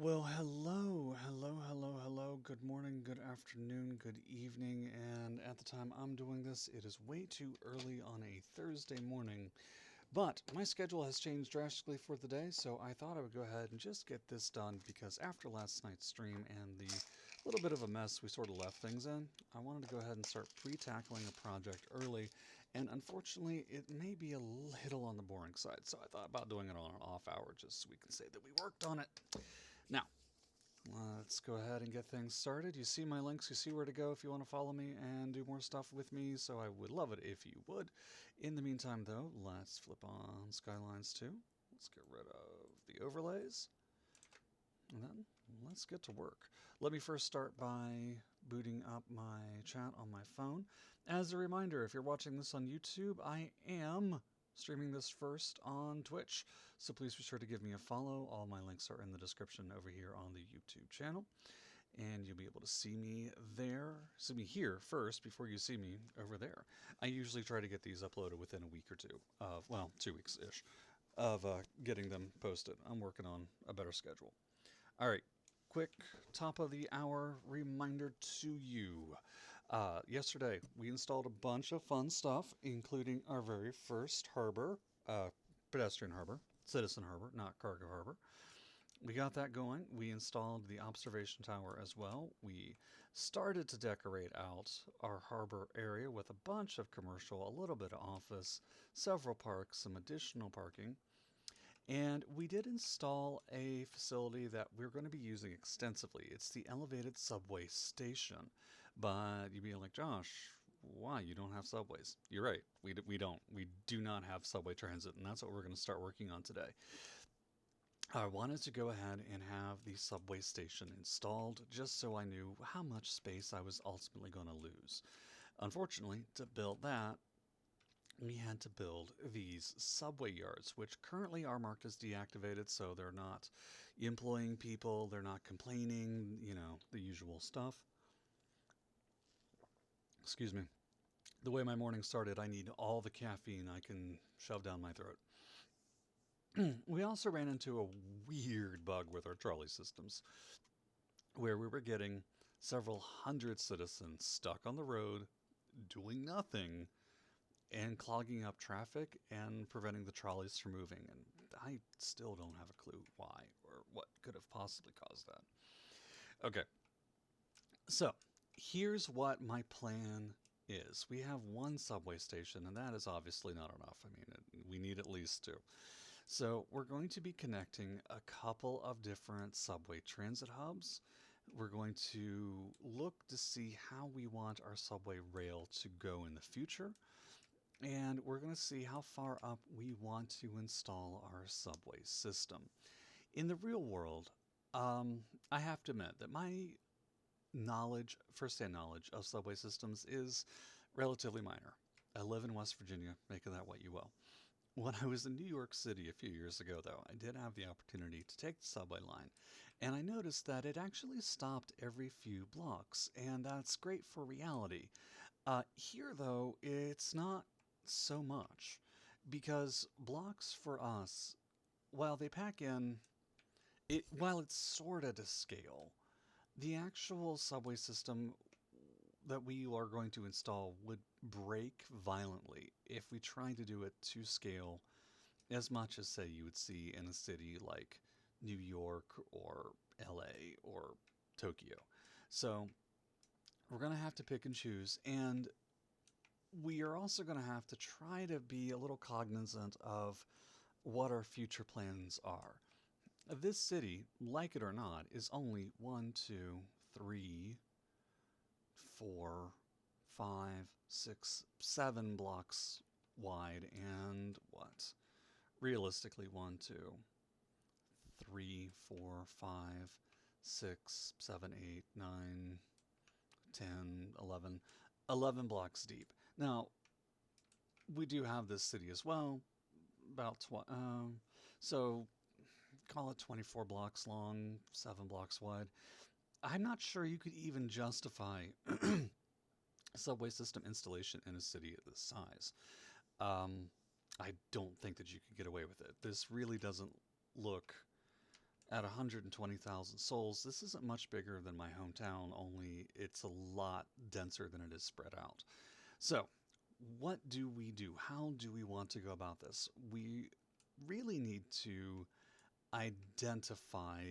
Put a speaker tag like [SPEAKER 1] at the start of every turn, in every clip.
[SPEAKER 1] Well, hello. Good morning, good afternoon, good evening. And at the time I'm doing this, it is way too early on a Thursday morning. But my schedule has changed drastically for the day, so I thought I would go ahead and just get this done because after last night's stream and the little bit of a mess we sort of left things in, I wanted to go ahead and start pre-tackling a project early. And unfortunately, it may be a little on the boring side, so I thought about doing it on an off hour just so we can say that we worked on it. Now, let's go ahead and get things started. You see my links, you see where to go if you want to follow me and do more stuff with me, so I would love it if you would. In the meantime, though, let's flip on Skylines 2. Let's get rid of the overlays, and then let's get to work. Let me first start by booting up my chat on my phone. As a reminder, if you're watching this on YouTube, I am streaming this first on Twitch, so please be sure to give me a follow. All my links are in the description over here on the YouTube channel, and you'll be able to see me there. See me here first before you see me over there. I usually try to get these uploaded within a week or two of, well, 2 weeks-ish of getting them posted. I'm working on a better schedule. All right, quick top of the hour reminder to you. Yesterday, we installed a bunch of fun stuff, including our very first harbor, pedestrian harbor, citizen harbor, not cargo harbor. We got that going. We installed the observation tower as well. We started to decorate out our harbor area with a bunch of commercial, a little bit of office, several parks, some additional parking. And we did install a facility that we're going to be using extensively. It's the elevated subway station. But you'd be like, Josh, why? You don't have subways. You're right. We don't. We do not have subway transit, and that's what we're going to start working on today. I wanted to go ahead and have the subway station installed just so I knew how much space I was ultimately going to lose. Unfortunately, to build that, we had to build these subway yards, which currently are marked as deactivated, so they're not employing people, they're not complaining, the usual stuff. Excuse me. The way my morning started, I need all the caffeine I can shove down my throat. We also ran into a weird bug with our trolley systems, where we were getting several hundred citizens stuck on the road doing nothing and clogging up traffic and preventing the trolleys from moving. And I still don't have a clue why or what could have possibly caused that. Okay, so here's what my plan is. We have one subway station, and that is obviously not enough. I mean, we need at least two. So we're going to be connecting a couple of different subway transit hubs. We're going to look to see how we want our subway rail to go in the future. And we're going to see how far up we want to install our subway system. In the real world, I have to admit that my firsthand knowledge of subway systems is relatively minor. I live in West Virginia, make of that what you will. When I was in New York City a few years ago, though, I did have the opportunity to take the subway line, and I noticed that it actually stopped every few blocks, and that's great for reality. Here, though, it's not so much, because blocks for us, while they pack in, while it's sort of to scale, the actual subway system that we are going to install would break violently if we tried to do it to scale as much as, say, you would see in a city like New York or LA or Tokyo. So we're going to have to pick and choose, and we are also going to have to try to be a little cognizant of what our future plans are. This city, like it or not, is only 1, 2, 3, 4, 5, 6, 7 blocks wide, and what? Realistically, 1, 2, 3, 4, 5, 6, 7, 8, 9, 10, 11, 11 blocks deep. Now, we do have this city as well, about so call it 24 blocks long, 7 blocks wide. I'm not sure you could even justify subway system installation in a city of this size. I don't think that you could get away with it. This really doesn't look At 120,000 souls, this isn't much bigger than my hometown, only it's a lot denser than it is spread out. So, what do we do? How do we want to go about this? We really need to identify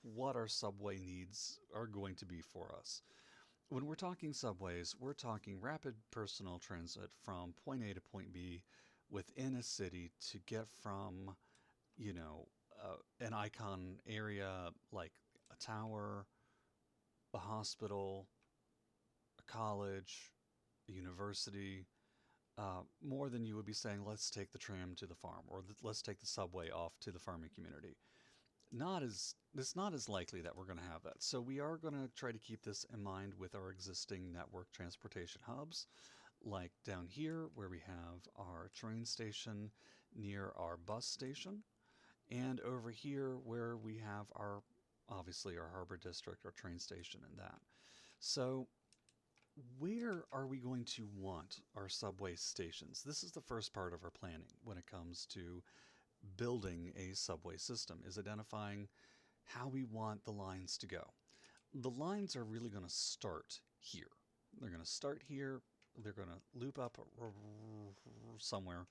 [SPEAKER 1] what our subway needs are going to be for us. When we're talking subways, we're talking rapid personal transit from point A to point B within a city to get from, you know, an icon area like a tower, a hospital, a college, a university, more than you would be saying, let's take the tram to the farm or let's take the subway off to the farming community. Not as It's not as likely that we're going to have that. So we are going to try to keep this in mind with our existing network transportation hubs, like down here where we have our train station near our bus station, and over here where we have our obviously our harbor district, our train station, and that. So where are we going to want our subway stations? This is the first part of our planning when it comes to building a subway system, is identifying how we want the lines to go. The lines are really going to start here. They're going to start here, they're going to loop up somewhere,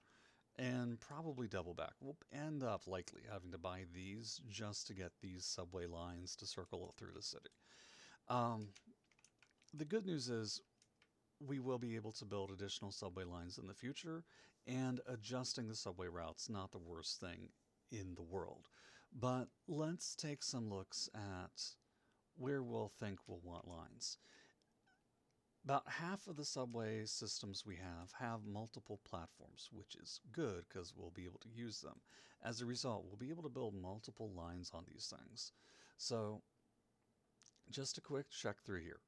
[SPEAKER 1] and probably double back. We'll end up likely having to buy these just to get these subway lines to circle through the city. Um, the good news is we will be able to build additional subway lines in the future, and adjusting the subway routes not the worst thing in the world. But let's take some looks at where we'll think we'll want lines. About half of the subway systems we have multiple platforms, which is good because we'll be able to use them. As a result, we'll be able to build multiple lines on these things. So, just a quick check through here.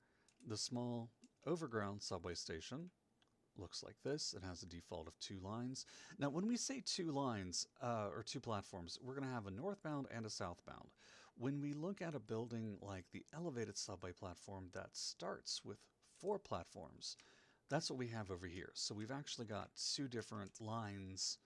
[SPEAKER 1] The small overground subway station looks like this. It has a default of 2 lines. Now, when we say 2 lines or 2 platforms, we're going to have a northbound and a southbound. When we look at a building like the elevated subway platform that starts with 4 platforms, that's what we have over here. So we've actually got 2 different lines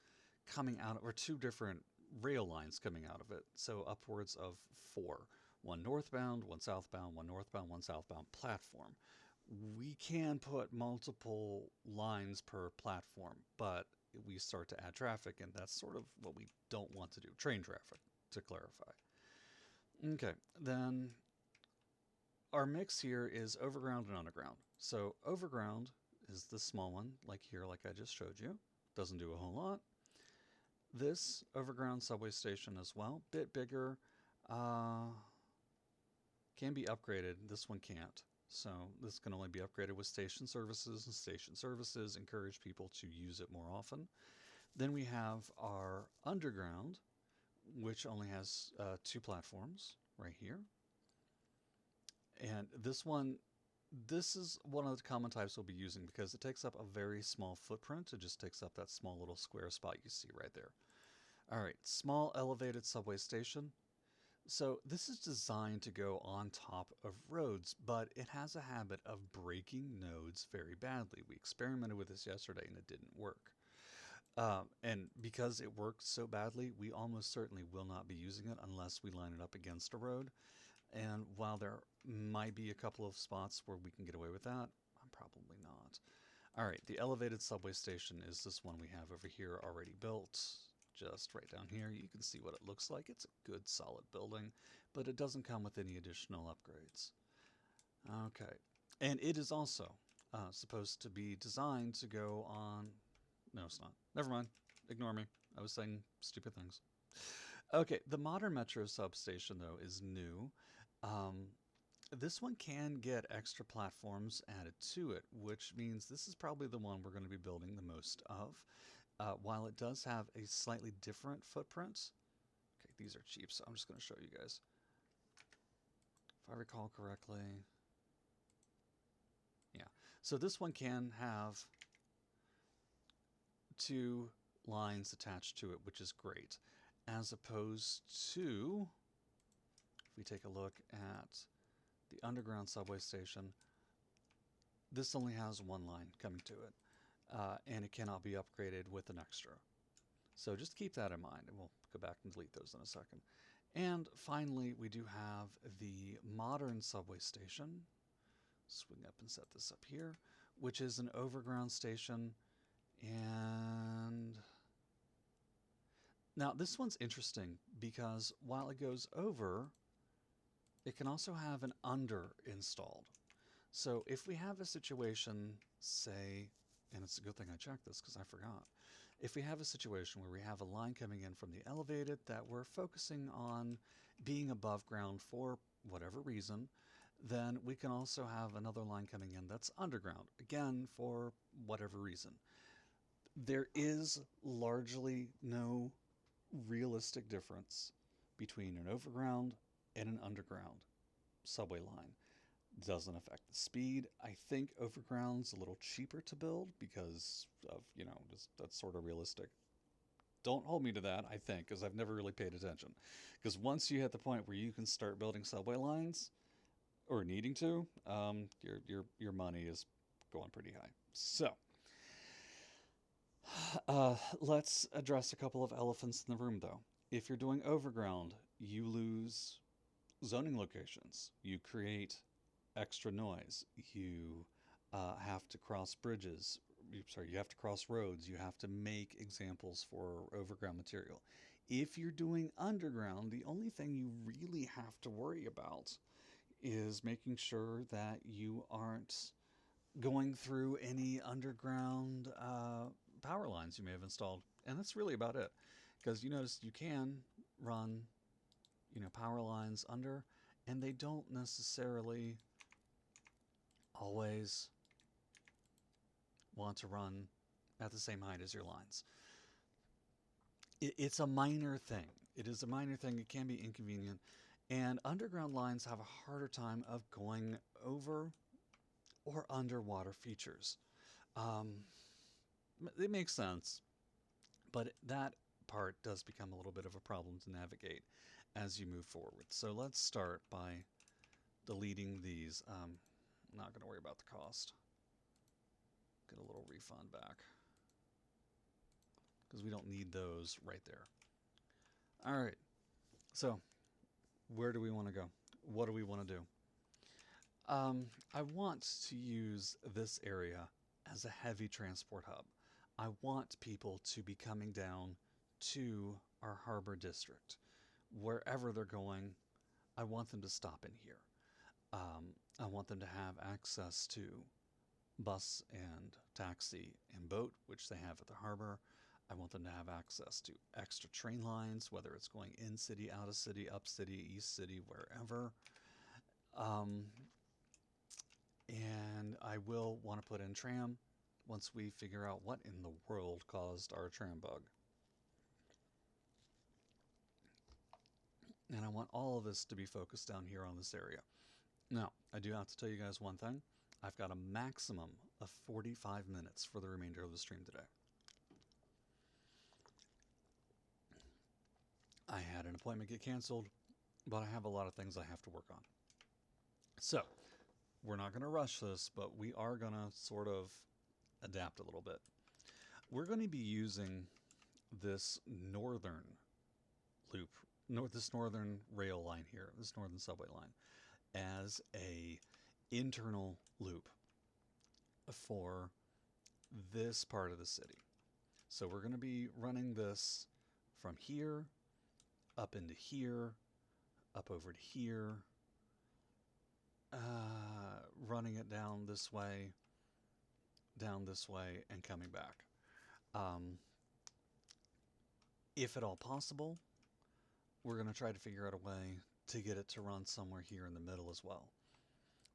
[SPEAKER 1] coming out, or 2 different rail lines coming out of it. So upwards of 4. One northbound, one southbound, one northbound, one southbound platform. We can put multiple lines per platform, but we start to add traffic, and that's sort of what we don't want to do. Train traffic, to clarify. Okay, then our mix here is overground and underground. So overground is the small one, like here, like I just showed you. Doesn't do a whole lot. This overground subway station as well, bit bigger, can be upgraded. This one can't. So this can only be upgraded with station services, and station services encourage people to use it more often. Then we have our underground, which only has 2 platforms right here. And this is one of the common types we'll be using because it takes up a very small footprint. It just takes up that small little square spot you see right there. All right, small elevated subway station. So this is designed to go on top of roads, but it has a habit of breaking nodes very badly. We experimented with this yesterday and it didn't work. And because it worked so badly, we almost certainly will not be using it unless we line it up against a road. And while there might be a couple of spots where we can get away with that, I'm probably not. All right, the elevated subway station is this one we have over here already built. Just right down here, you can see what it looks like. It's a good solid building, but it doesn't come with any additional upgrades. Okay, and it is also supposed to be designed to go on. No, it's not. Never mind. Ignore me. I was saying stupid things. Okay, the modern metro substation, though, is new. Um, this one can get extra platforms added to it, which means this is probably the one we're going to be building the most of. While it does have a slightly different footprint. Okay, these are cheap, so I'm just going to show you guys. If I recall correctly. Yeah, so this one can have 2 lines attached to it, which is great. As opposed to, if we take a look at the underground subway station, this only has 1 line coming to it. And it cannot be upgraded with an extra. So just keep that in mind, and we'll go back and delete those in a second. And finally, we do have the modern subway station. Swing up and set this up here, which is an overground station. And now this one's interesting because while it goes over, it can also have an under installed. So if we have a situation, say, and it's a good thing I checked this because I forgot. If we have a situation where we have a line coming in from the elevated that we're focusing on being above ground for whatever reason, then we can also have another line coming in that's underground, again, for whatever reason. There is largely no realistic difference between an overground and an underground subway line. Doesn't affect the speed. I think overground's a little cheaper to build because of, just that's sort of realistic. Don't hold me to that, I think, because I've never really paid attention. Because once you hit the point where you can start building subway lines, or needing to, your money is going pretty high. So, let's address a couple of elephants in the room, though. If you're doing overground, you lose zoning locations. You create extra noise. You have to cross bridges. You have to cross roads. You have to make examples for overground material. If you're doing underground, the only thing you really have to worry about is making sure that you aren't going through any underground power lines you may have installed. And that's really about it. Because you notice you can run, power lines under, and they don't necessarily always want to run at the same height as your lines. It's a minor thing. It is a minor thing. It can be inconvenient. And underground lines have a harder time of going over or underwater features. Um, it makes sense, but that part does become a little bit of a problem to navigate as you move forward. So let's start by deleting these. I'm not going to worry about the cost. Get a little refund back because we don't need those right there. All right, so where do we want to go? What do we want to do? I want to use this area as a heavy transport hub. I want people to be coming down to our harbor district. Wherever they're going, I want them to stop in here. I want them to have access to bus and taxi and boat, which they have at the harbor. I want them to have access to extra train lines, whether it's going in city, out of city, up city, east city, wherever. And I will want to put in tram once we figure out what in the world caused our tram bug. And I want all of this to be focused down here on this area. Now, I do have to tell you guys one thing. I've got a maximum of 45 minutes for the remainder of the stream today. I had an appointment get canceled, but I have a lot of things I have to work on. So, we're not going to rush this, but we are going to sort of adapt a little bit. We're going to be using this northern loop, this northern rail line here, this northern subway line, as a internal loop for this part of the city. So we're going to be running this from here up into here, up over to here, running it down this way, and coming back. If at all possible, we're going to try to figure out a way to get it to run somewhere here in the middle as well.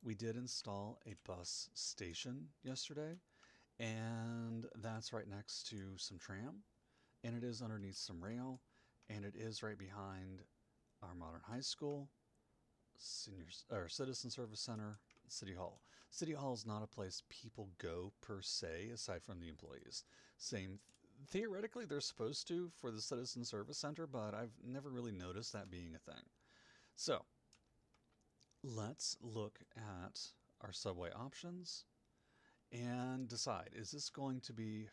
[SPEAKER 1] We did install a bus station yesterday, and that's right next to some tram, and it is underneath some rail, and it is right behind our modern high school, Citizen Service Center, City Hall. City Hall is not a place people go per se, aside from the employees. Theoretically, they're supposed to for the Citizen Service Center, but I've never really noticed that being a thing. So, let's look at our subway options and decide, is this going to be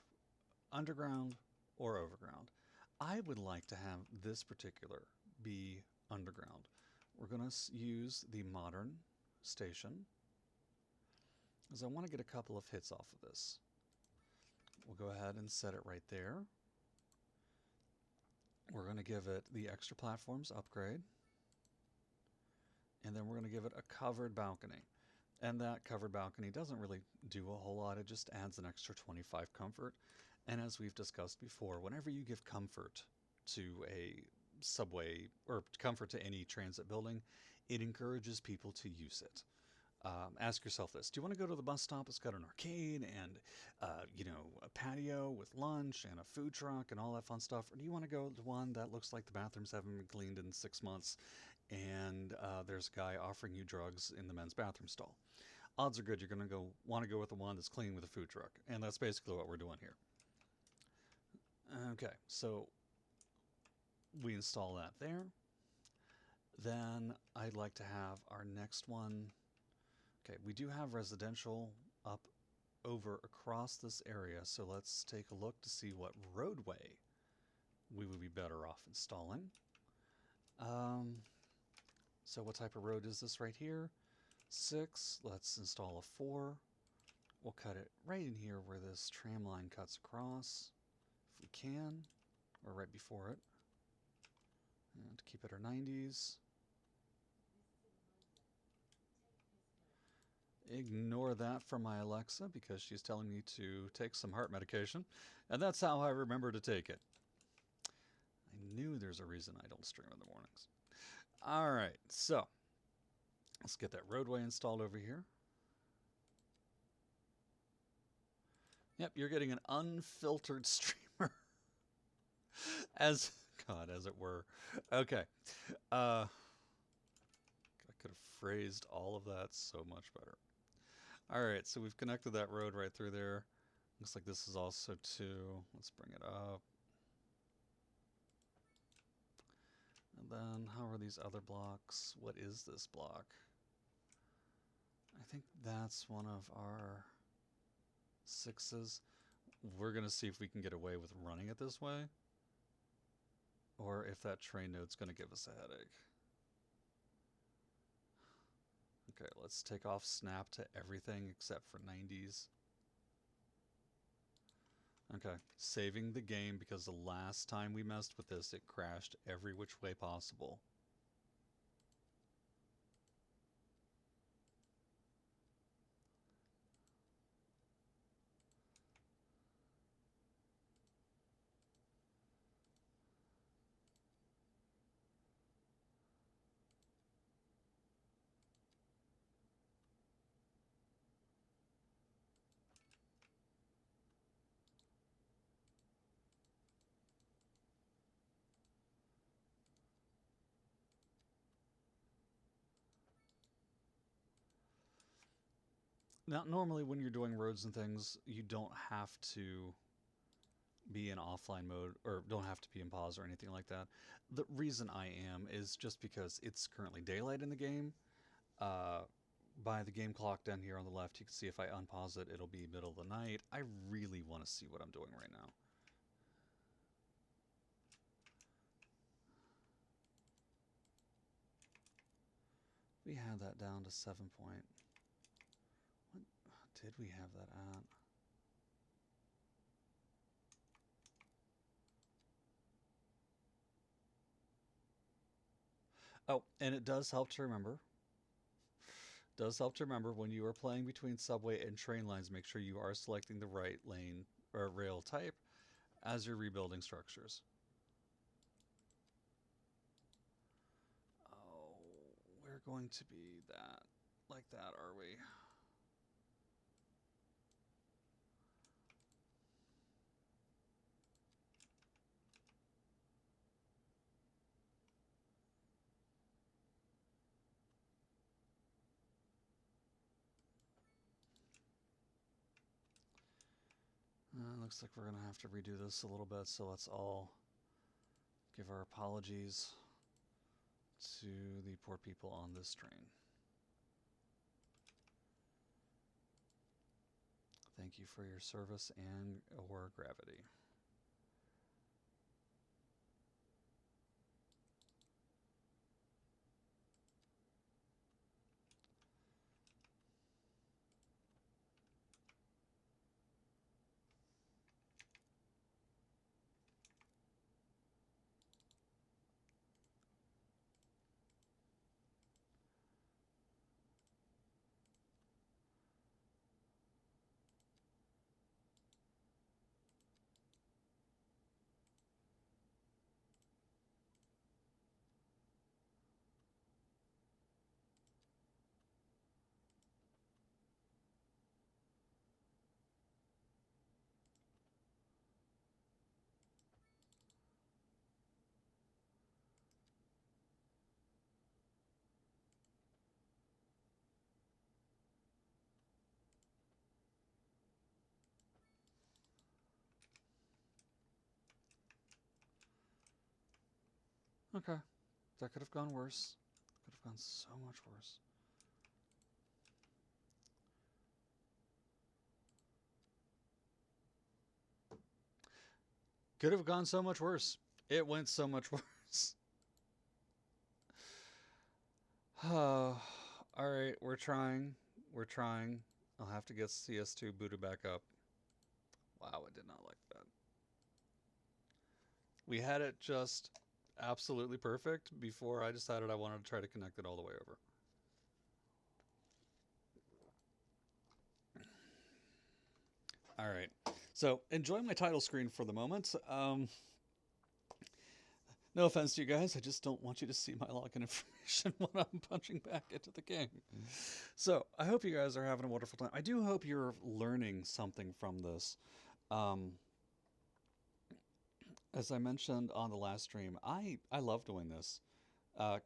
[SPEAKER 1] underground or overground? I would like to have this particular be underground. underground. We're going to use the modern station, as I want to get a couple of hits off of this. We'll go ahead and set it right there. We're going to give it the extra platforms upgrade. And then we're going to give it a covered balcony. And that covered balcony doesn't really do a whole lot. It just adds an extra 25 comfort. And as we've discussed before, whenever you give comfort to a subway or comfort to any transit building, it encourages people to use it. Ask yourself this: do you want to go to the bus stop that's got an arcade and a patio with lunch and a food truck and all that fun stuff, or do you want to go to one that looks like the bathrooms haven't been cleaned in 6 months and there's a guy offering you drugs in the men's bathroom stall? Odds are good you're going to want to go with the one that's clean with a food truck, and that's basically what we're doing here. Okay, so we install that there. Then I'd like to have our next one. Okay, we do have residential up over across this area, so let's take a look to see what roadway we would be better off installing. So what type of road is this right here? 6. Let's install a 4. We'll cut it right in here where this tram line cuts across, if we can, or right before it. And to keep it our 90s. Ignore that from my Alexa because she's telling me to take some heart medication, and that's how I remember to take it. I knew there's a reason I don't stream in the mornings. All right, so let's get that roadway installed over here. Yep, you're getting an unfiltered streamer. as it were. Okay. I could have phrased all of that so much better. All right, so we've connected that road right through there. Looks like this is also 2. Let's bring it up. And then how are these other blocks? What is this block? I think that's one of our 6s. We're going to see if we can get away with running it this way, or if that train node's going to give us a headache. Okay, let's take off snap to everything except for 90s. Okay, saving the game because the last time we messed with this, it crashed every which way possible. Now, normally when you're doing roads and things, you don't have to be in offline mode or don't have to be in pause or anything like that. The reason I am is just because it's currently daylight in the game. By the game clock down here on the left, you can see if I unpause it, it'll be middle of the night. I really want to see what I'm doing right now. We had that down to 7 point. What did we have that at? Oh, and it does help to remember. Does help to remember when you are playing between subway and train lines, make sure you are selecting the right lane or rail type as you're rebuilding structures. Oh, we're going to be that like that, are we? Looks like we're going to have to redo this a little bit, so let's all give our apologies to the poor people on this train. Thank you for your service and or gravity. Okay, that could have gone worse. Could have gone so much worse. Could have gone so much worse. It went so much worse. All right, we're trying. We're trying. I'll have to get CS2 booted back up. Wow, I did not like that. We had it just absolutely perfect before I decided I wanted to try to connect it all the way over. All right. So enjoy my title screen for the moment. No offense to you guys, I just don't want you to see my login information when I'm punching back into the game. So I hope you guys are having a wonderful time. I do hope you're learning something from this. Um, as I mentioned on the last stream, I love doing this.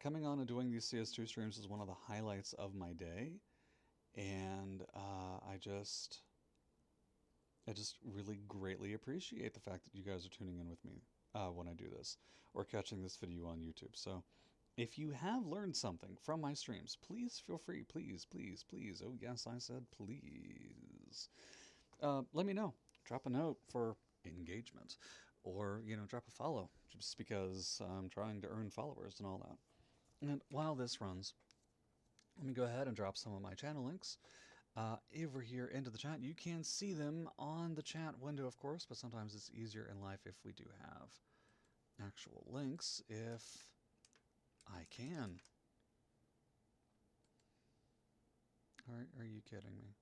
[SPEAKER 1] Coming on and doing these CS2 streams is one of the highlights of my day, and I just really greatly appreciate the fact that you guys are tuning in with me when I do this or catching this video on YouTube. So if you have learned something from my streams, please feel free. Please, please, please. Oh, yes, I said please. Let me know. Drop a note for engagement or, drop a follow just because I'm trying to earn followers and all that. And while this runs, let me go ahead and drop some of my channel links over here into the chat. You can see them on the chat window, of course, but sometimes it's easier in life if we do have actual links, if I can. Are you kidding me?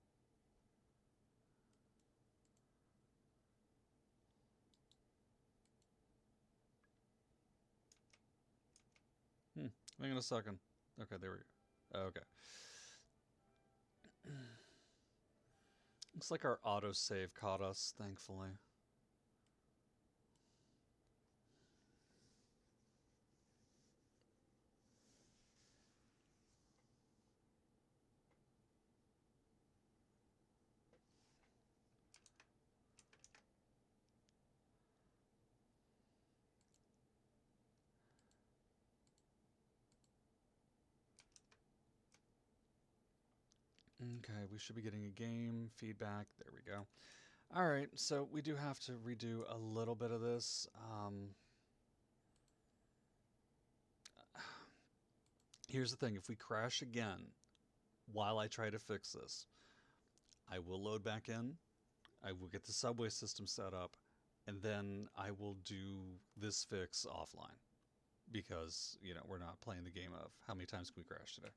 [SPEAKER 1] Hang on a second. Okay, there we go. Okay. Looks like our autosave caught us, thankfully. Okay, we should be getting a game feedback. There we go. All right, so we do have to redo a little bit of this. Here's the thing. If we crash again while I try to fix this, I will load back in. I will get the subway system set up, and then I will do this fix offline because, we're not playing the game of how many times can we crash today.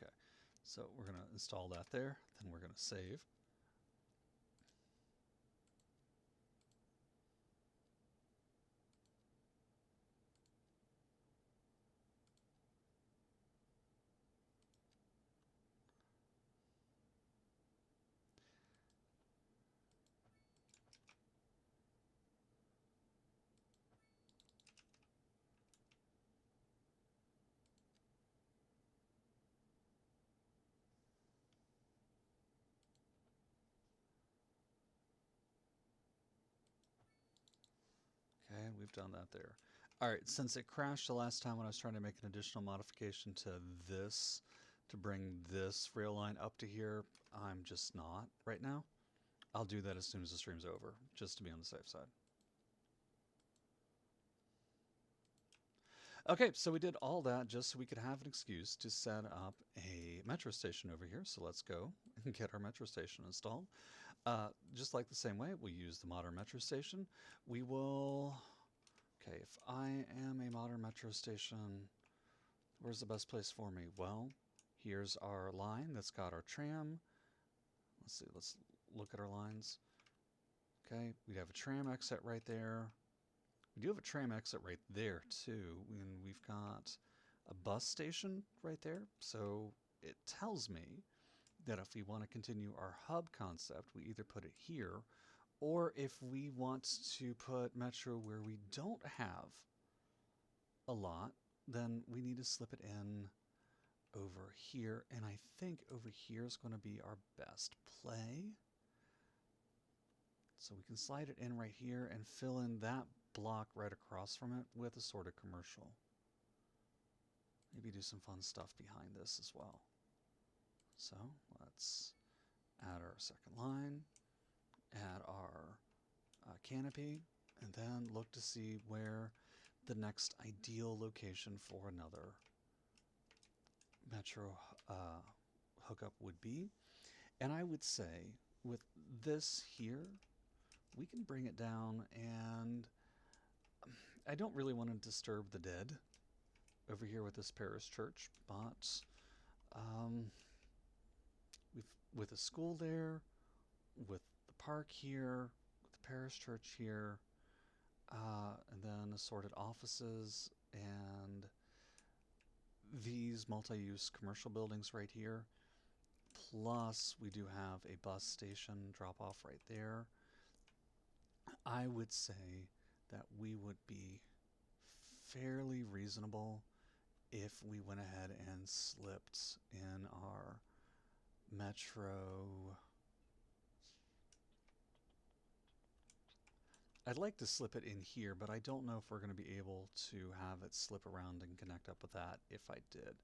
[SPEAKER 1] Okay, so we're going to install that there, then we're going to save. Okay, we've done that there. All right, since it crashed the last time when I was trying to make an additional modification to this to bring this rail line up to here, I'm just not right now. I'll do that as soon as the stream's over, just to be on the safe side. Okay, so we did all that just so we could have an excuse to set up a metro station over here. So let's go and get our metro station installed. Just like the same way, we use the modern metro station. We will... Okay, if I am a modern metro station, where's the best place for me? Well, here's our line that's got our tram. Let's see, let's look at our lines. Okay, we have a tram exit right there. We do have a tram exit right there too, and we've got a bus station right there. So it tells me that if we want to continue our hub concept, we either put it here, or if we want to put metro where we don't have a lot, then we need to slip it in over here, and I think over here is going to be our best play. So we can slide it in right here and fill in that block right across from it with a sort of commercial. Maybe do some fun stuff behind this as well. So let's add our second line, add our canopy, and then look to see where the next ideal location for another metro hookup would be. And I would say with this here, we can bring it down, and I don't really want to disturb the dead over here with this parish church, but with a school there, with the park here, with the parish church here, and then assorted offices and these multi-use commercial buildings right here. Plus, we do have a bus station drop-off right there. I would say that we would be fairly reasonable if we went ahead and slipped in our metro. I'd like to slip it in here, but I don't know if we're going to be able to have it slip around and connect up with that if I did.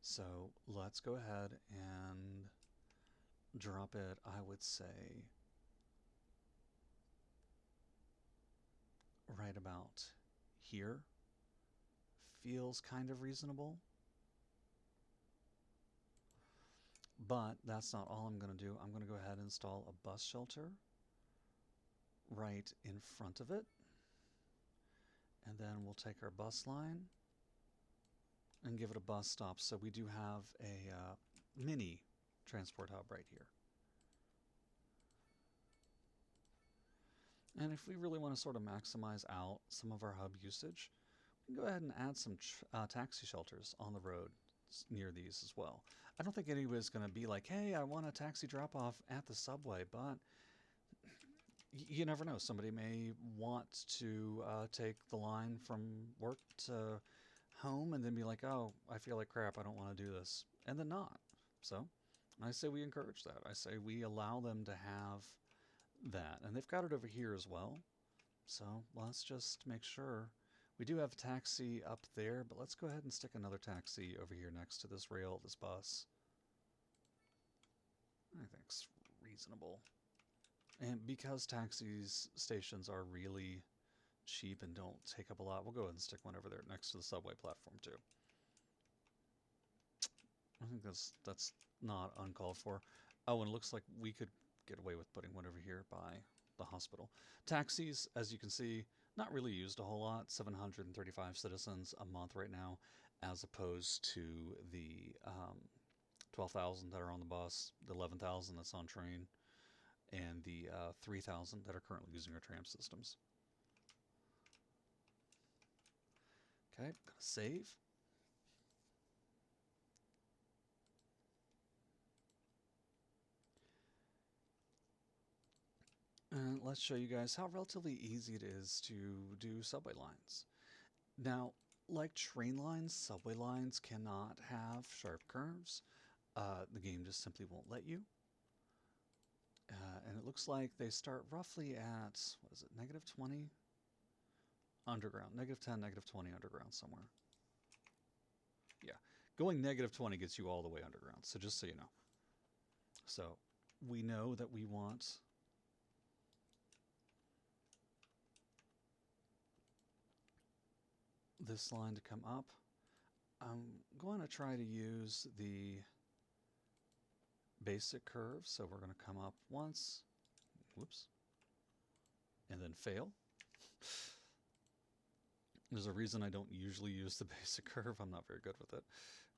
[SPEAKER 1] So let's go ahead and drop it, I would say, right about here. Feels kind of reasonable. But that's not all I'm going to do. I'm going to go ahead and install a bus shelter right in front of it. And then we'll take our bus line and give it a bus stop. So we do have a mini transport hub right here. And if we really want to sort of maximize out some of our hub usage, we can go ahead and add some taxi shelters on the road near these as well. I don't think anybody's going to be like, hey, I want a taxi drop-off at the subway, but you never know. Somebody may want to take the line from work to home and then be like, oh, I feel like crap, I don't want to do this, and then not. So I say we encourage that. I say we allow them to have that, and they've got it over here as well. So let's just make sure. We do have a taxi up there, but let's go ahead and stick another taxi over here next to this rail, this bus. I think it's reasonable. And because taxis stations are really cheap and don't take up a lot, we'll go ahead and stick one over there next to the subway platform too. I think that's not uncalled for. Oh, and it looks like we could get away with putting one over here by the hospital. Taxis, as you can see, not really used a whole lot. 735 citizens a month right now, as opposed to the 12,000 that are on the bus, the 11,000 that's on train, and the 3,000 that are currently using our tram systems. Okay, gonna save. And let's show you guys how relatively easy it is to do subway lines. Now, like train lines, subway lines cannot have sharp curves. The game just simply won't let you. And it looks like they start roughly at, what is it, -20? Underground, -10, -20 underground somewhere. Yeah, going -20 gets you all the way underground, so just so you know. So we know that we want this line to come up. I'm going to try to use the basic curve, so we're going to come up once, whoops, and then fail. There's a reason I don't usually use the basic curve. I'm not very good with it.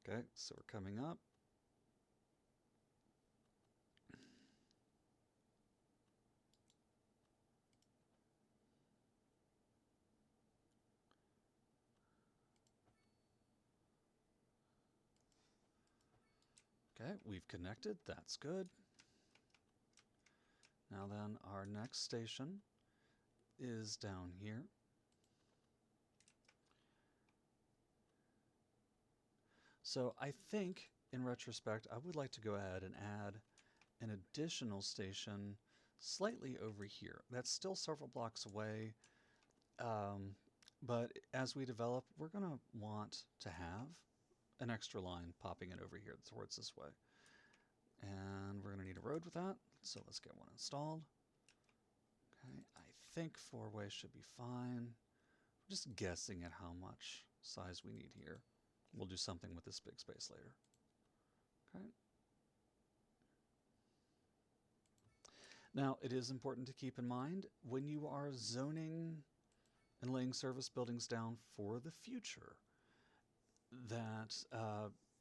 [SPEAKER 1] Okay, so we're coming up. Okay, we've connected. That's good. Now then, our next station is down here. So I think, in retrospect, I would like to go ahead and add an additional station slightly over here. That's still several blocks away, but as we develop, we're going to want to have an extra line popping in over here towards this way. And we're going to need a road with that, so let's get one installed. Okay, I think 4-way should be fine. I'm just guessing at how much size we need here. We'll do something with this big space later. Okay. Now, it is important to keep in mind when you are zoning and laying service buildings down for the future that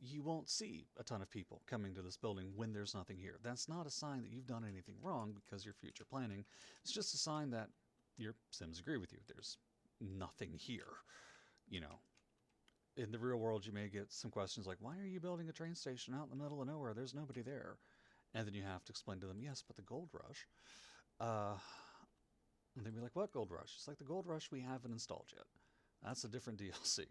[SPEAKER 1] you won't see a ton of people coming to this building when there's nothing here. That's not a sign that you've done anything wrong because you're future planning. It's just a sign that your Sims agree with you. There's nothing here. You know, in the real world, you may get some questions like, why are you building a train station out in the middle of nowhere? There's nobody there. And then you have to explain to them, yes, but the gold rush. And they'd be like, what gold rush? It's like the gold rush we haven't installed yet. That's a different DLC.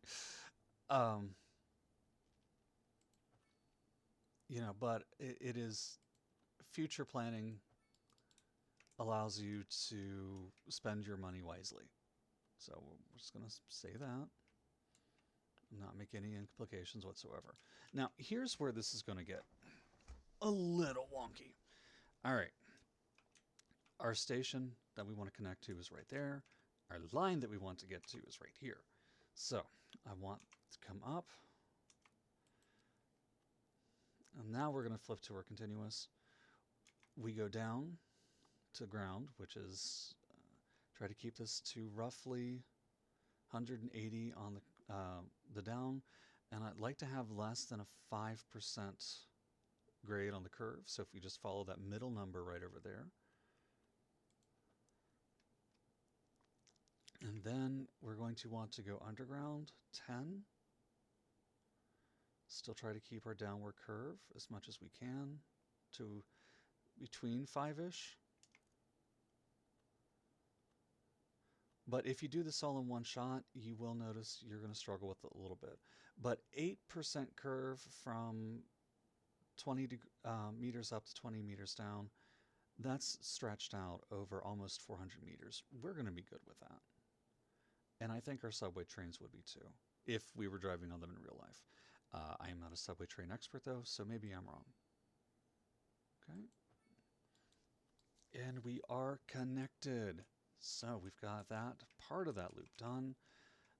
[SPEAKER 1] You know, but it is future planning allows you to spend your money wisely. So we're just going to say that, not make any implications whatsoever. Now, here's where this is going to get a little wonky. All right. Our station that we want to connect to is right there. Our line that we want to get to is right here. So I want to come up. And now we're going to flip to our continuous. We go down to ground, which is try to keep this to roughly 180 on the down. And I'd like to have less than a 5% grade on the curve. So if we just follow that middle number right over there. And then we're going to want to go underground 10. Still try to keep our downward curve as much as we can to between 5-ish. But if you do this all in one shot, you will notice you're going to struggle with it a little bit. But 8% curve from 20 meters up to 20 meters down, that's stretched out over almost 400 meters. We're going to be good with that. And I think our subway trains would be too, if we were driving on them in real life. I am not a subway train expert though, so maybe I'm wrong. Okay. And we are connected. So we've got that part of that loop done.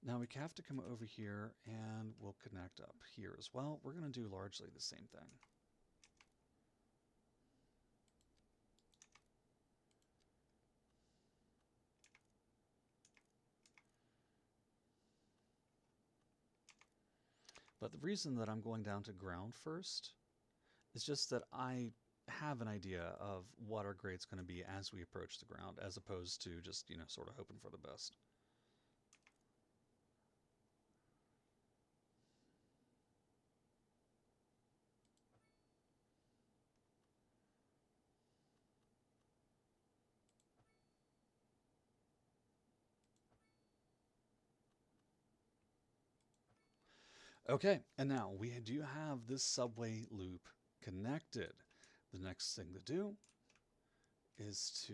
[SPEAKER 1] Now we have to come over here and we'll connect up here as well. We're going to do largely the same thing. But the reason that I'm going down to ground first is just that I have an idea of what our grade's going to be as we approach the ground, as opposed to just, you know, sort of hoping for the best. Okay, and now we do have this subway loop connected. The next thing to do is to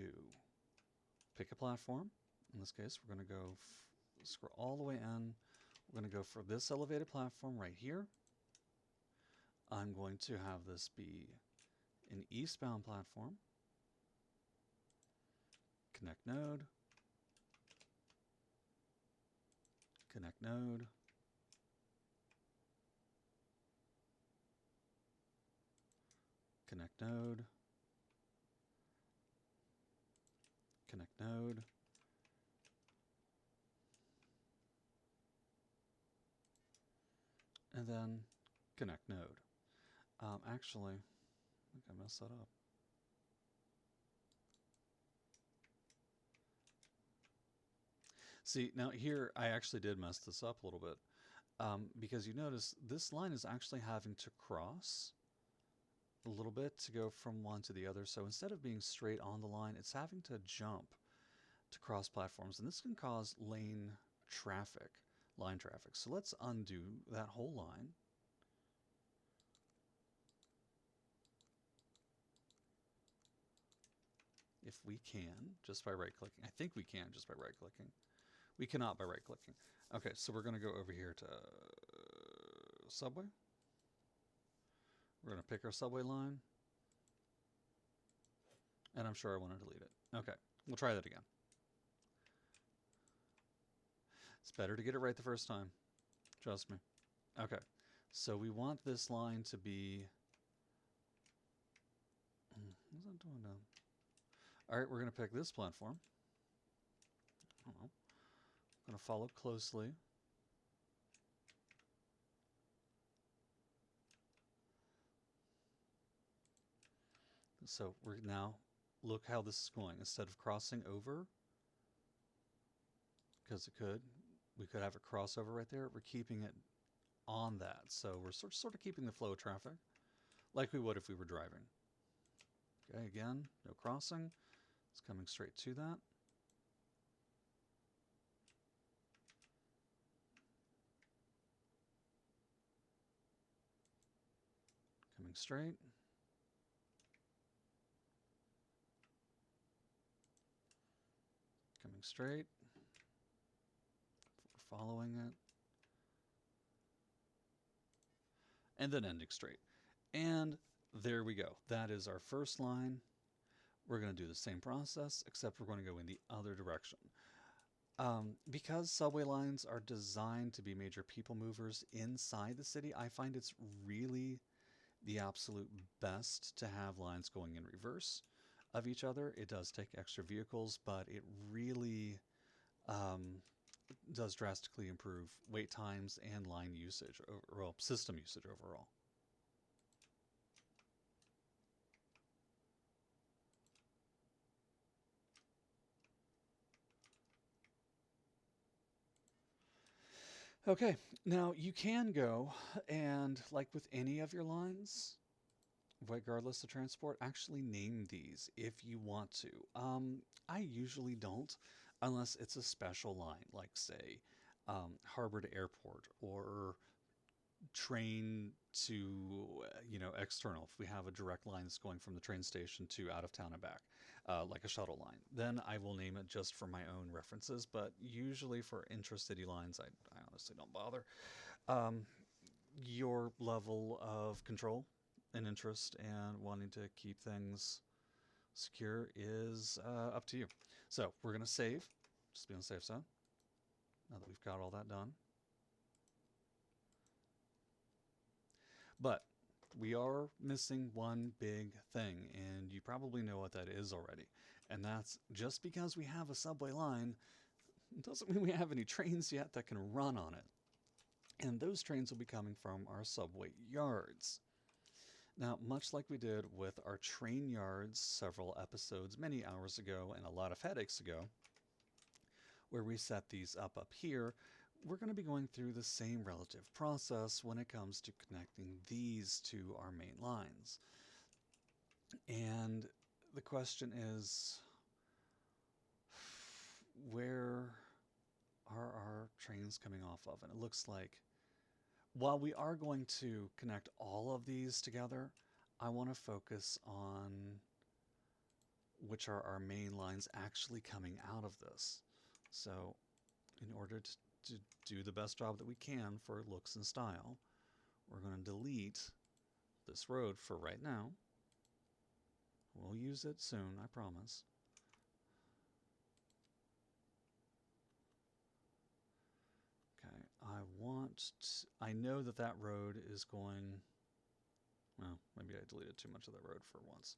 [SPEAKER 1] pick a platform. In this case, we're going to go scroll all the way in. We're going to go for this elevated platform right here. I'm going to have this be an eastbound platform. Connect node. Connect node. Connect node. Connect node. And then connect node. Actually, I think I messed that up. See, now here I actually did mess this up a little bit because you notice this line is actually having to cross a little bit to go from one to the other. So instead of being straight on the line, it's having to jump to cross platforms. And this can cause line traffic. So let's undo that whole line. if we can, just by right-clicking. I think we can just by right-clicking. We cannot by right-clicking. Okay, so we're going to go over here to subway. We're going to pick our subway line. And I'm sure I want to delete it. Okay, we'll try that again. It's better to get it right the first time. Trust me. Okay, so we want this line to be... What's that doing now? All right, we're going to pick this platform. I don't know. I'm going to follow closely. So we're now, look how this is going. Instead of crossing over, because we could have a crossover right there, we're keeping it on that. So we're sort of keeping the flow of traffic like we would if we were driving. Okay, again, no crossing. It's coming straight to that. Coming straight. Coming straight. We're following it. And then ending straight. And there we go. That is our first line. We're going to do the same process, except we're going to go in the other direction. Because subway lines are designed to be major people movers inside the city, I find it's really the absolute best to have lines going in reverse of each other. It does take extra vehicles, but it really does drastically improve wait times and line usage, well, system usage overall. Okay, now you can go and, like with any of your lines, regardless of transport, actually name these if you want to. I usually don't, unless it's a special line, like say harbor to airport or train to external. If we have a direct line that's going from the train station to out of town and back, like a shuttle line, then I will name it just for my own references. But usually for intracity lines, I honestly don't bother. Your level of control and interest and wanting to keep things secure is up to you. So we're going to save, just be on the safe side, now that we've got all that done. But we are missing one big thing, and you probably know what that is already. And that's just because we have a subway line doesn't mean we have any trains yet that can run on it. And those trains will be coming from our subway yards. Now, much like we did with our train yards several episodes, many hours ago, and a lot of headaches ago, where we set these up here, we're going to be going through the same relative process when it comes to connecting these to our main lines. And the question is, where are our trains coming off of? And it looks like, while we are going to connect all of these together, I want to focus on which are our main lines actually coming out of this. So in order to do the best job that we can for looks and style, we're going to delete this road for right now. We'll use it soon, I promise. I know that that road is going, well, maybe I deleted too much of that road for once.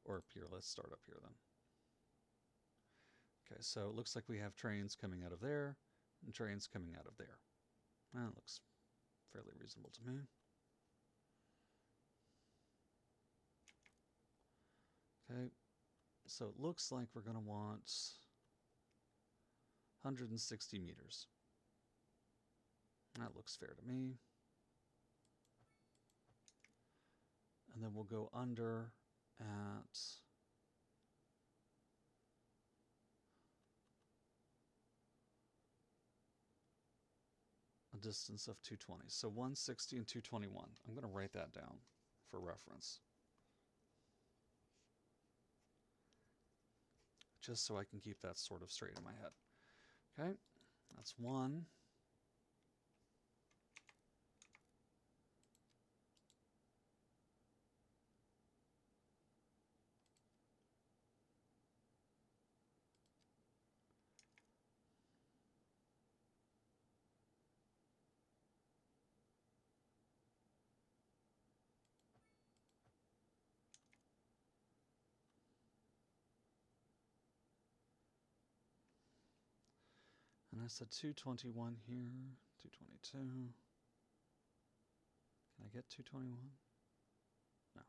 [SPEAKER 1] Or here, let's start up here then. Okay, so it looks like we have trains coming out of there and trains coming out of there. That looks fairly reasonable to me. Okay, so it looks like we're going to want 160 meters. That looks fair to me. And then we'll go under at a distance of 220. So 160 and 221. I'm going to write that down for reference. just so I can keep that sort of straight in my head. Okay, that's one. And I said 221 here, 222. Can I get 221? No.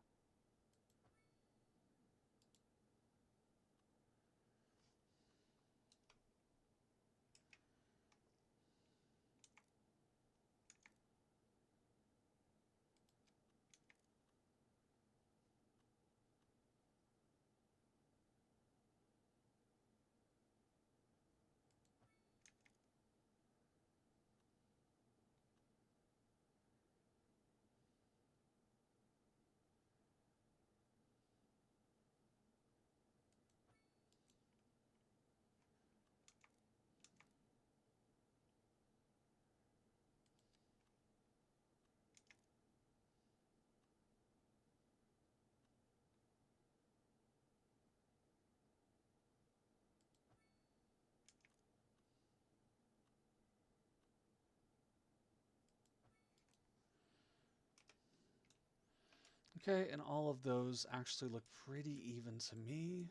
[SPEAKER 1] Okay, and all of those actually look pretty even to me.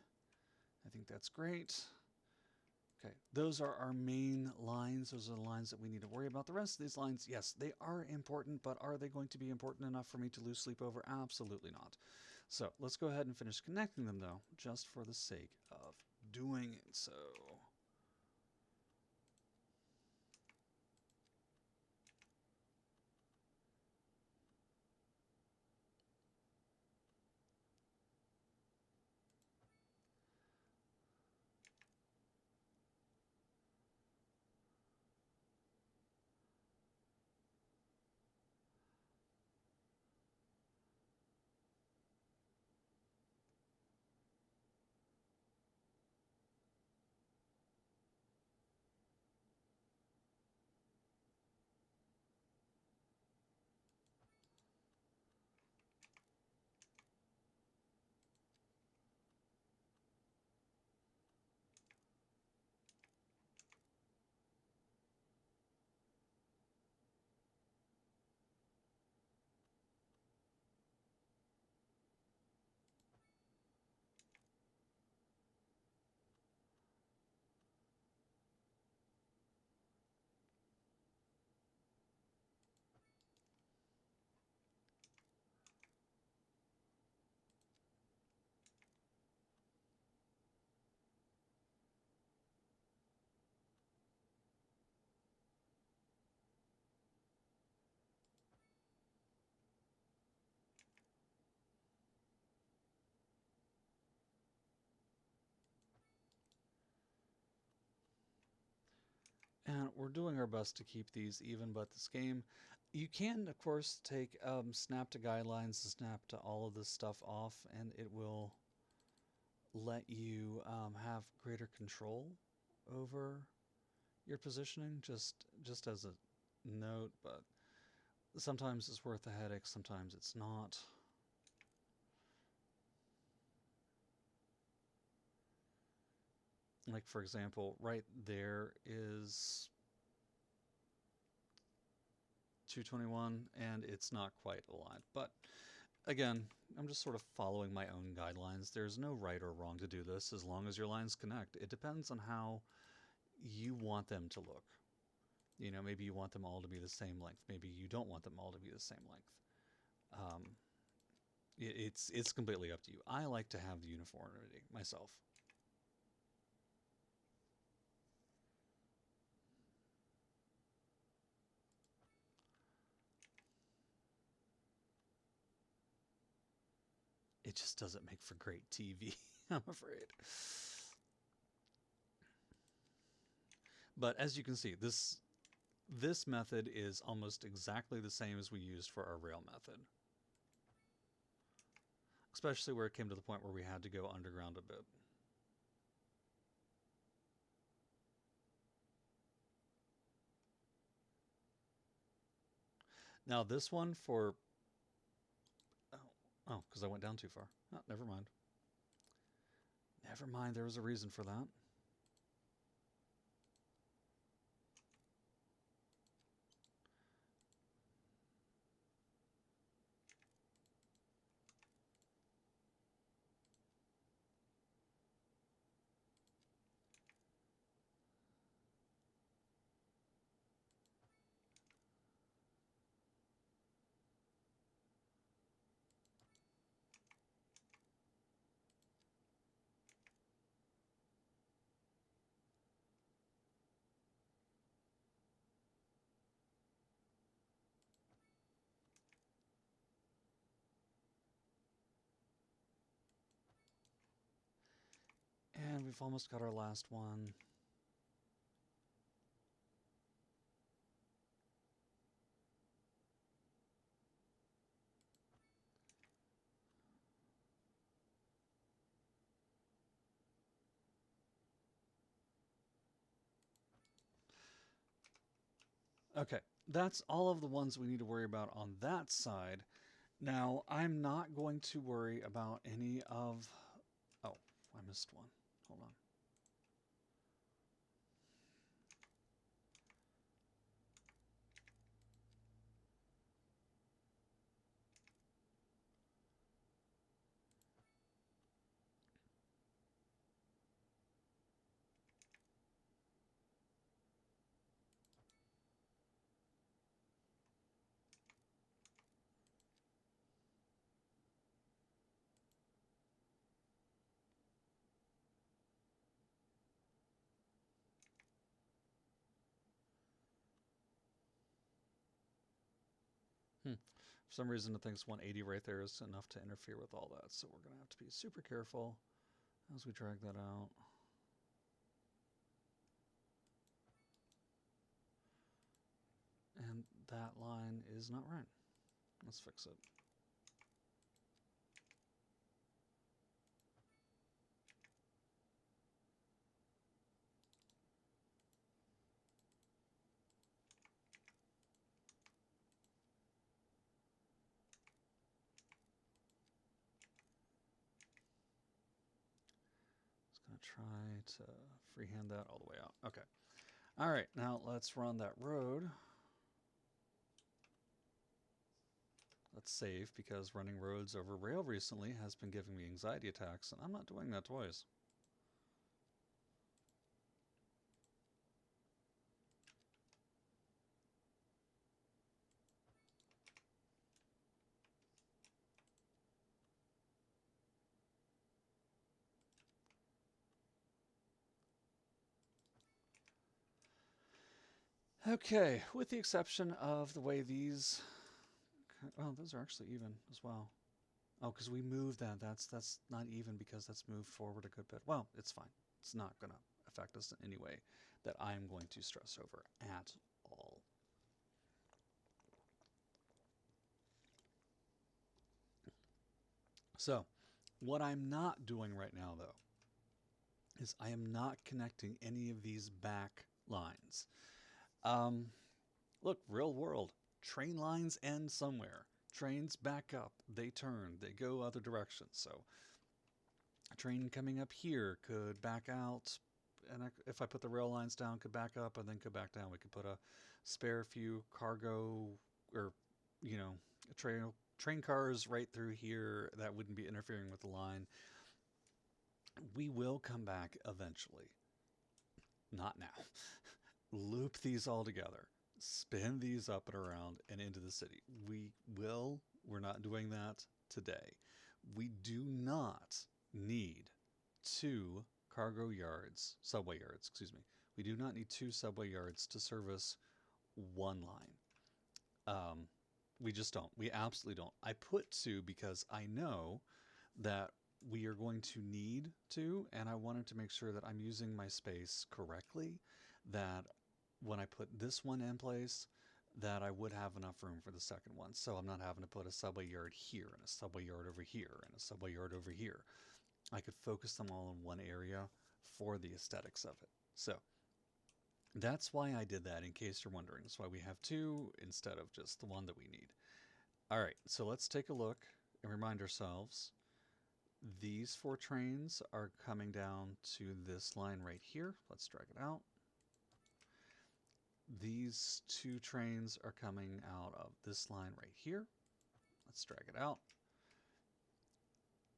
[SPEAKER 1] I think that's great. Okay, those are our main lines. Those are the lines that we need to worry about. The rest of these lines, yes, they are important, but are they going to be important enough for me to lose sleep over? Absolutely not. So let's go ahead and finish connecting them, though, just for the sake of doing so. And we're doing our best to keep these even, but this game, you can, of course, take snap to guidelines, snap to all of this stuff off, and it will let you have greater control over your positioning, just as a note, but sometimes it's worth the headache, sometimes it's not. Like, for example, right there is 221, and it's not quite aligned. But again, I'm just sort of following my own guidelines. There's no right or wrong to do this as long as your lines connect. It depends on how you want them to look. You know, maybe you want them all to be the same length. Maybe you don't want them all to be the same length. Um, it's completely up to you. I like to have the uniformity myself. It just doesn't make for great TV, I'm afraid. But as you can see, this method is almost exactly the same as we used for our rail method. Especially where it came to the point where we had to go underground a bit. Now this one for oh, oh, because I went down too far. Oh, never mind. Never mind. There was a reason for that. And we've almost got our last one. Okay, that's all of the ones we need to worry about on that side. Now, I'm not going to worry about any of... Oh, I missed one. Hold on. Hmm. For some reason, it thinks 180 right there is enough to interfere with all that, so we're going to have to be super careful as we drag that out. And that line is not right. Let's fix it. Just going to try to freehand that all the way out. Okay. All right, now let's run that road. Let's save, because running roads over rail recently has been giving me anxiety attacks, and I'm not doing that twice. Okay, with the exception of the way these... Oh, those are actually even as well. Oh, because we moved that. That's not even because that's moved forward a good bit. Well, it's fine. It's not going to affect us in any way that I'm going to stress over at all. So, what I'm not doing right now, though, is I am not connecting any of these back lines. Um, Look, real world. Train lines end somewhere. Trains back up. They turn. They go other directions. So a train coming up here could back out, and if I put the rail lines down, could back up and then could back down. We could put a spare few cargo or, you know, train cars right through here that wouldn't be interfering with the line. We will come back eventually. Not now. Loop these all together, spin these up and around and into the city. We will. We're not doing that today. We do not need two cargo yards, subway yards, excuse me. We do not need two subway yards to service one line. Um, we just don't. We absolutely don't. I put two because I know that we are going to need to, and I wanted to make sure that I'm using my space correctly, that when I put this one in place, that I would have enough room for the second one. So I'm not having to put a subway yard here and a subway yard over here and a subway yard over here. I could focus them all in one area for the aesthetics of it. So That's why I did that, in case you're wondering. That's why we have two instead of just the one that we need. All right, so let's take a look and remind ourselves. These four trains are coming down to this line right here. Let's drag it out. These two trains are coming out of this line right here. Let's drag it out.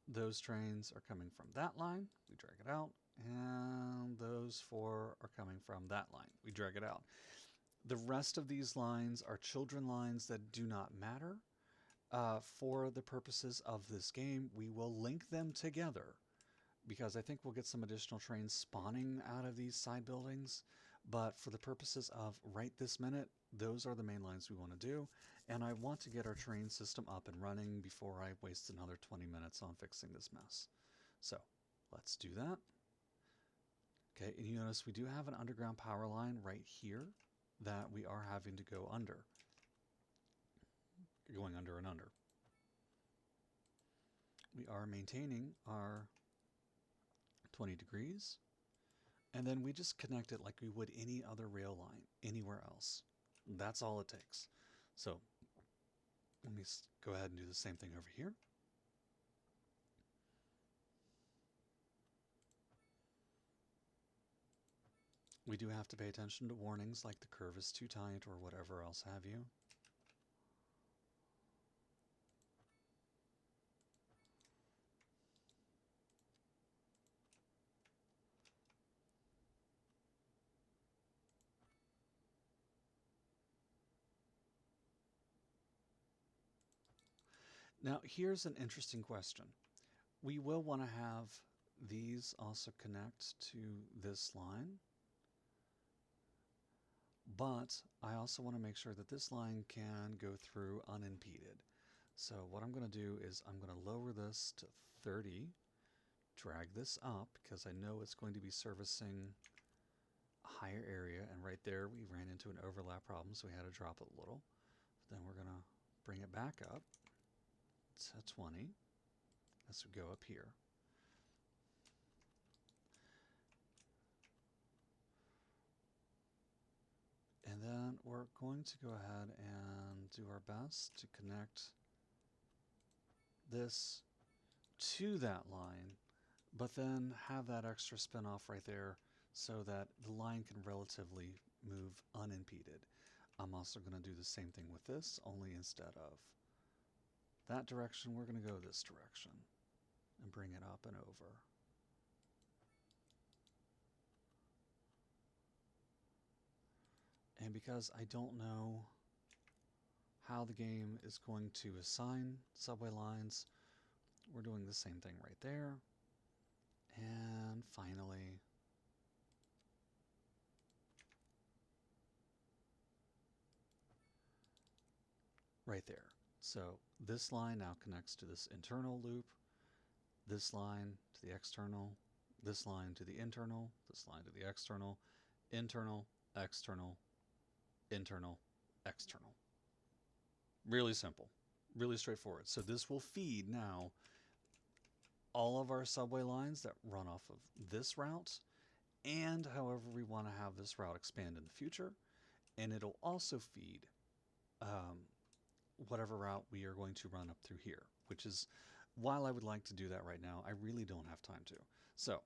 [SPEAKER 1] Those trains are coming from that line. We drag it out. And those four are coming from that line. We drag it out. The rest of these lines are children lines that do not matter. For the purposes of this game, we will link them together because I think we'll get some additional trains spawning out of these side buildings. But for the purposes of right this minute, those are the main lines we want to do. And I want to get our train system up and running before I waste another 20 minutes on fixing this mess. So let's do that. Okay, and you notice we do have an underground power line right here that we are having to go under. Going under and under. We are maintaining our 20 degrees. And then we just connect it like we would any other rail line anywhere else. That's all it takes. So let me go ahead and do the same thing over here. We do have to pay attention to warnings like the curve is too tight or whatever else have you. Now, here's an interesting question. We will want to have these also connect to this line, but I also want to make sure that this line can go through unimpeded. So what I'm going to do is I'm going to lower this to 30, drag this up because I know it's going to be servicing a higher area, and right there we ran into an overlap problem, so we had to drop it a little. Then we're going to bring it back up to 20 as we go up here. And then we're going to go ahead and do our best to connect this to that line, but then have that extra spin off right there so that the line can relatively move unimpeded. I'm also going to do the same thing with this, only instead of that direction, we're going to go this direction and bring it up and over. And because I don't know how the game is going to assign subway lines, we're doing the same thing right there. And finally, right there. So this line now connects to this internal loop, this line to the external, this line to the internal, this line to the external, internal, external, internal, external. Really simple, really straightforward. So this will feed now all of our subway lines that run off of this route, and however we want to have this route expand in the future. And it'll also feed whatever route we are going to run up through here, which is, while I would like to do that right now, I really don't have time to. So,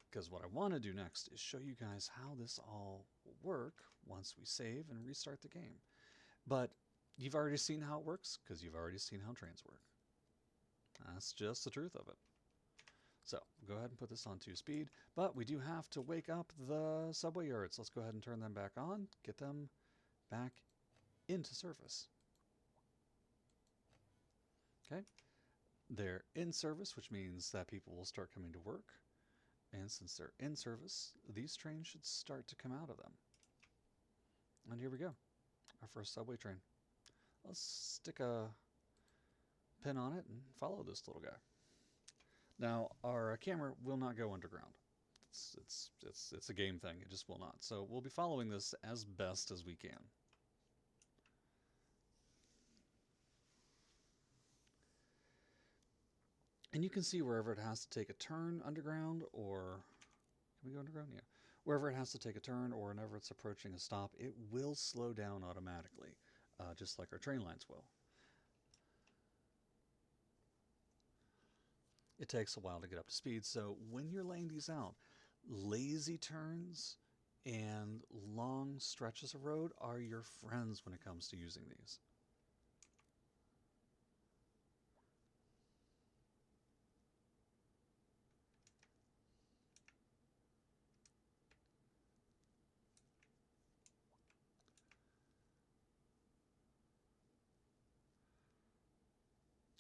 [SPEAKER 1] because what I want to do next is show you guys how this all will work once we save and restart the game. But you've already seen how it works because you've already seen how trains work. That's just the truth of it. So go ahead and put this on 2-speed, but we do have to wake up the subway yards. Let's go ahead and turn them back on, get them back into service. Okay, they're in service, which means that people will start coming to work. And since they're in service, these trains should start to come out of them. And here we go, our first subway train. Let's stick a pin on it and follow this little guy. Now, our camera will not go underground. It's a game thing. It just will not. So we'll be following this as best as we can. And you can see wherever it has to take a turn underground, or can we go underground? Yeah. Wherever it has to take a turn or whenever it's approaching a stop, it will slow down automatically, just like our train lines will. It takes a while to get up to speed, so when you're laying these out, lazy turns and long stretches of road are your friends when it comes to using these.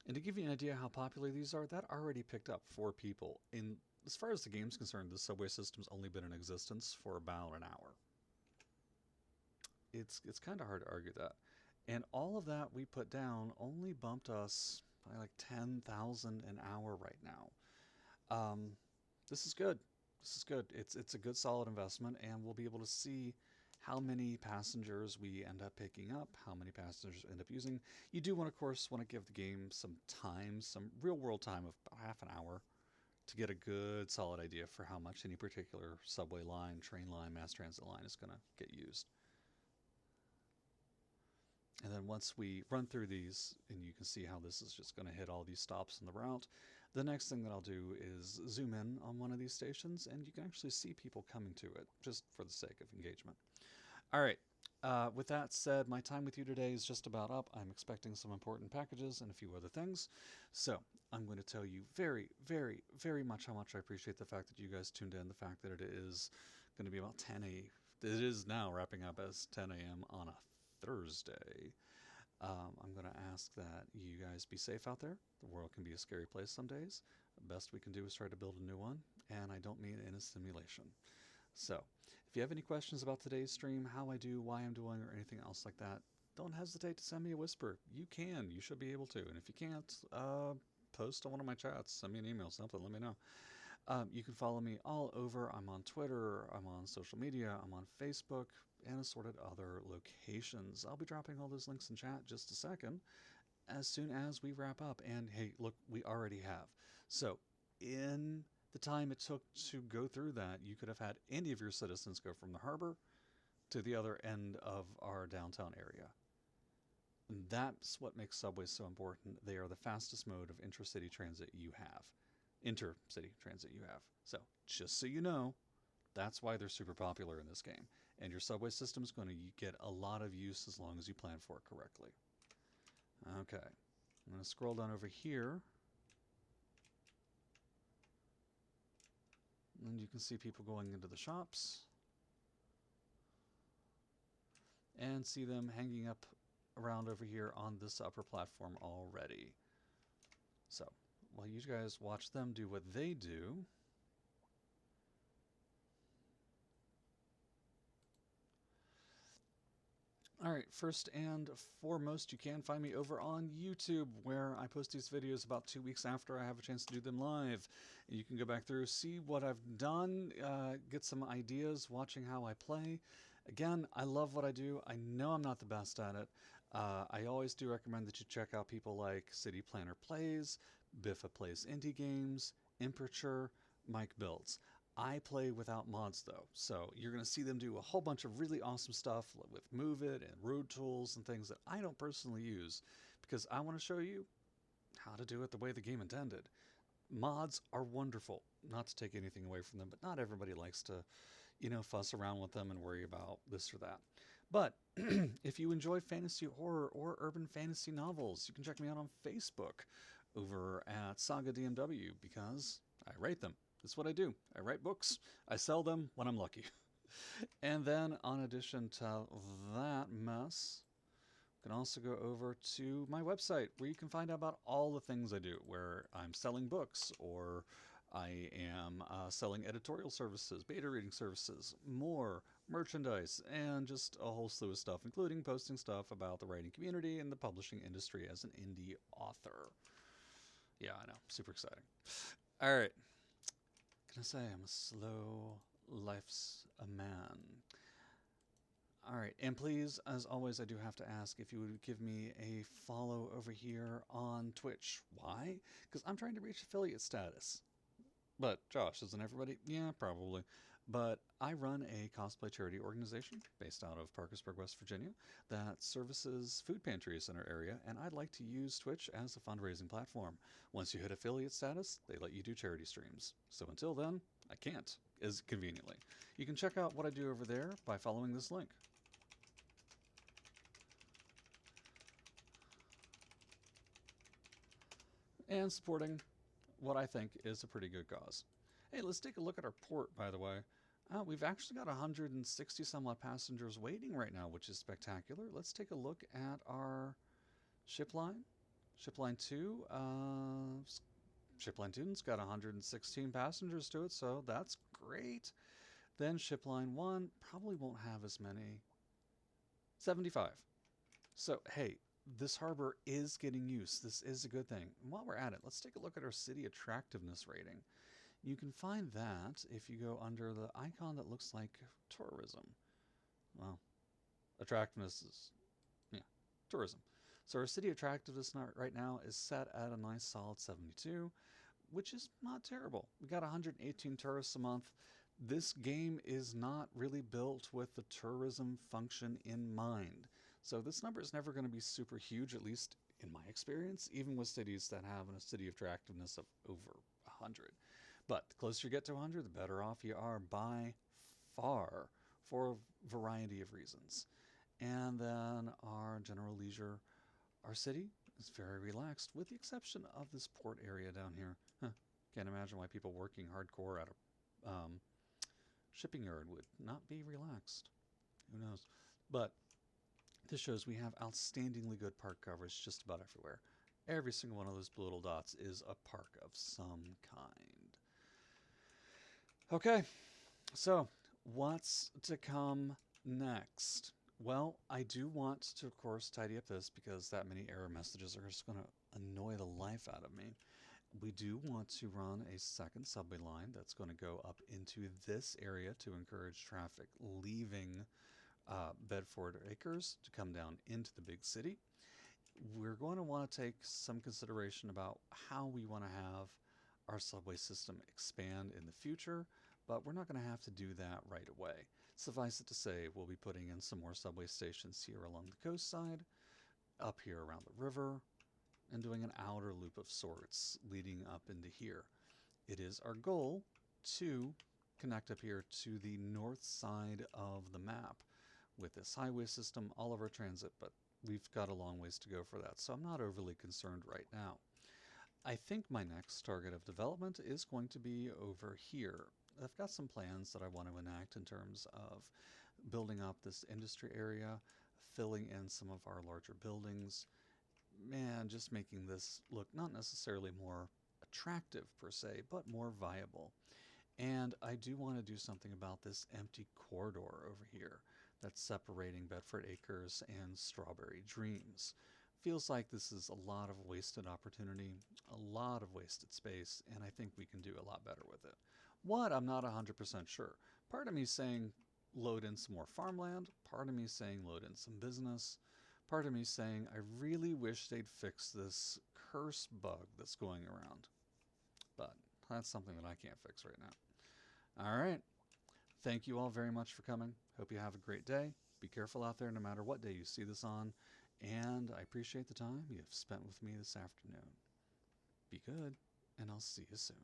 [SPEAKER 1] And to give you an idea how popular these are, that already picked up 4 people. In as far as the game's concerned, the subway system's only been in existence for about an hour. It's kind of hard to argue that. And all of that we put down only bumped us by like 10,000 an hour right now. This is good. This is good. It's a good solid investment, and we'll be able to see how many passengers we end up picking up, how many passengers end up using. You do want, of course, want to give the game some time, some real world time of about half an hour to get a good solid idea for how much any particular subway line, train line, mass transit line is going to get used. And then once we run through these, and you can see how this is just going to hit all these stops in the route, the next thing that I'll do is zoom in on one of these stations, and you can actually see people coming to it, just for the sake of engagement. All right. With that said, my time with you today is just about up. I'm expecting some important packages and a few other things. So I'm going to tell you very, very, very much how much I appreciate the fact that you guys tuned in, the fact that it is going to be about 10 a. It is now wrapping up as 10 a.m. on a Thursday. I'm going to ask that you guys be safe out there. The world can be a scary place some days. The best we can do is try to build a new one, and I don't mean it in a simulation. So, if you have any questions about today's stream, how I do, why I'm doing, or anything else like that, don't hesitate to send me a whisper. You can. You should be able to. And if you can't, post on one of my chats. Send me an email, something. Let me know. You can follow me all over. I'm on Twitter. I'm on social media. I'm on Facebook and assorted other locations. I'll be dropping all those links in chat just a second as soon as we wrap up. And hey, look, we already have. So, in the time it took to go through that, you could have had any of your citizens go from the harbor to the other end of our downtown area. And that's what makes subways so important. They are the fastest mode of intracity transit you have. Intercity transit you have. So, just so you know, that's why they're super popular in this game. And your subway system is going to get a lot of use as long as you plan for it correctly. Okay. I'm going to scroll down over here. And you can see people going into the shops. And see them hanging up around over here on this upper platform already. So, while you guys watch them do what they do, all right, first and foremost, you can find me over on YouTube, where I post these videos about 2 weeks after I have a chance to do them live. You can go back through, see what I've done, get some ideas watching how I play. Again, I love what I do. I know I'm not the best at it. I always do recommend that you check out people like City Planner Plays, Biffa Plays Indie Games, Imperature, Mike Builds. I play without mods though, so you're going to see them do a whole bunch of really awesome stuff with Move It and road tools and things that I don't personally use because I want to show you how to do it the way the game intended. Mods are wonderful, not to take anything away from them, but not everybody likes to, fuss around with them and worry about this or that. But if you enjoy fantasy horror or urban fantasy novels, you can check me out on Facebook over at Saga DMW because I write them. That's what I do. I write books. I sell them when I'm lucky. And then, in addition to that mess, you can also go over to my website where you can find out about all the things I do, where I'm selling books or I am selling editorial services, beta reading services, more merchandise, and just a whole slew of stuff, including posting stuff about the writing community and the publishing industry as an indie author. Yeah, I know. Super exciting. All right. Can I say I'm a slow life's a man? All right, and please, as always, I do have to ask if you would give me a follow over here on Twitch. Why? Because I'm trying to reach affiliate status. But Josh, isn't everybody? Yeah, probably. But I run a cosplay charity organization based out of Parkersburg, West Virginia, that services food pantries in our area, and I'd like to use Twitch as a fundraising platform. Once you hit affiliate status, they let you do charity streams. So until then, I can't, as conveniently. You can check out what I do over there by following this link. And supporting what I think is a pretty good cause. Hey, let's take a look at our port, by the way. We've actually got 160 some odd passengers waiting right now, which is spectacular. Let's take a look at our ship line. Ship line 2. Ship line 2's got 116 passengers to it, so that's great. Then ship line 1 probably won't have as many. 75. So, hey, this harbor is getting use. This is a good thing. And while we're at it, let's take a look at our city attractiveness rating. You can find that if you go under the icon that looks like tourism. Well, attractiveness is, yeah, tourism. So our city attractiveness right now is set at a nice solid 72, which is not terrible. We got 118 tourists a month. This game is not really built with the tourism function in mind. So this number is never going to be super huge, at least in my experience, even with cities that have a city attractiveness of over 100. But the closer you get to 100, the better off you are by far for a variety of reasons. And then our general leisure, our city is very relaxed, with the exception of this port area down here. Can't imagine why people working hardcore at a shipping yard would not be relaxed. Who knows? But this shows we have outstandingly good park coverage just about everywhere. Every single one of those blue little dots is a park of some kind. Okay, so what's to come next? Well, I do want to, of course, tidy up this because that many error messages are just going to annoy the life out of me. We do want to run a second subway line that's going to go up into this area to encourage traffic leaving Bedford Acres to come down into the big city. We're going to want to take some consideration about how we want to have our subway system expand in the future, but we're not going to have to do that right away. Suffice it to say, we'll be putting in some more subway stations here along the coast side, up here around the river, and doing an outer loop of sorts leading up into here. It is our goal to connect up here to the north side of the map with this highway system, all of our transit, but we've got a long ways to go for that, so I'm not overly concerned right now. I think my next target of development is going to be over here. I've got some plans that I want to enact in terms of building up this industry area, filling in some of our larger buildings, and just making this look not necessarily more attractive per se, but more viable. And I do want to do something about this empty corridor over here that's separating Bedford Acres and Strawberry Dreams. Feels like this is a lot of wasted opportunity, a lot of wasted space, and I think we can do a lot better with it. What? I'm not 100% sure. Part of me saying load in some more farmland, part of me saying load in some business, part of me saying I really wish they'd fix this curse bug that's going around. But that's something that I can't fix right now. All right. Thank you all very much for coming. Hope you have a great day. Be careful out there no matter what day you see this on. And I appreciate the time you've spent with me this afternoon. Be good, and I'll see you soon.